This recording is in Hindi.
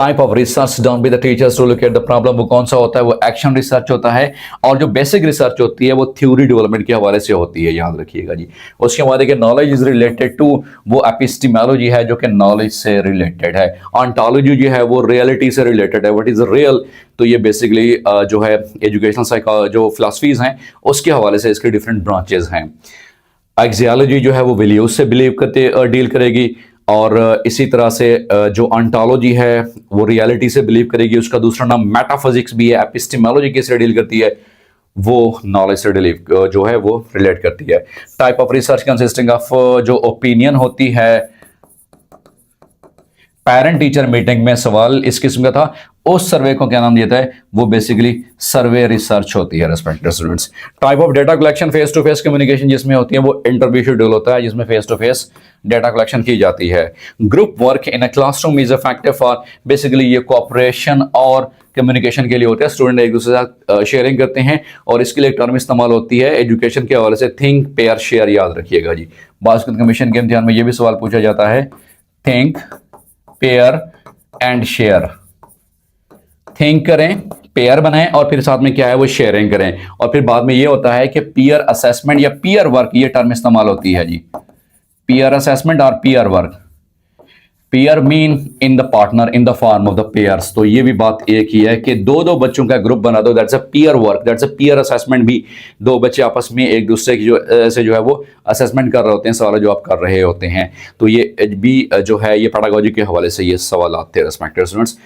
Type of research done by the teachers to locate the problem, वो कौन सा होता है, वो एक्शन रिसर्च होता है। और जो बेसिक रिसर्च होती है वो थ्योरी डेवलपमेंट के हवाले से होती है, याद रखिएगा जी। उसके बाद देखिए नॉलेज इज रिलेटेड टू, वो एपिस्टेमोलॉजी है जो कि नॉलेज से रिलेटेड है। ऑन्टोलॉजी जो है वो रियलिटी से रिलेटेड है, व्हाट इज रियल, तो ये बेसिकली जो है एजुकेशनल साइकोलॉजी जो फिलॉसफीज हैं उसके हवाले से इसके डिफरेंट ब्रांचेज हैं। एक्सियोलॉजी जो है वो वैल्यूज से बिलीव करते डील करेगी। और इसी तरह से जो ऑन्टोलॉजी है वो रियलिटी से बिलीव करेगी। उसका दूसरा नाम मेटाफिजिक्स भी है। एपिस्टेमोलॉजी किससे डील करती है, वो नॉलेज से डिलीव जो है वो रिलेट करती है। Type of research consisting of, जो ओपिनियन होती है पेरेंट टीचर मीटिंग में सवाल इस किस्म का था, उस सर्वे को क्या नाम दिया है, वो बेसिकली सर्वे रिसर्च होती है respected students. Type of data collection face to face communication जिसमें होती है, वो इंटरव्यू शेड्यूल होता है जिसमें face to face data collection की जाती है। Group work in a classroom is effective for, basically ये कोऑपरेशन और कम्युनिकेशन के लिए होता है। स्टूडेंट एक दूसरे के साथ शेयरिंग करते हैं और इसके लिए एक टर्म इस्तेमाल होती है एजुकेशन के हवाले से, थिंक पेयर शेयर, याद रखिएगा जी। बास्केट कमीशन के इम्तिहान में ये भी सवाल पूछा जाता है, think pair and share. Think करें, पेयर बनाएं और फिर साथ में क्या है वो शेयरिंग करें। और फिर बाद में ये होता है कि पीयर असेसमेंट या पीयर वर्क, ये टर्म इस्तेमाल होती है जी, पीयर असेसमेंट और peer work. Pair mean in the partner in the form of the pairs, तो ये भी बात एक ही है कि दो दो बच्चों का ग्रुप बना दो, that's a peer work, that's a peer assessment. भी दो बच्चे आपस में एक दूसरे की जो है वो असेसमेंट कर रहे होते हैं, सवाल जो आप कर रहे होते हैं। तो ये भी जो है ये पेडागोजी के हवाले से ये सवाल आते हैं रेस्पेक्टेड स्टूडेंट्स।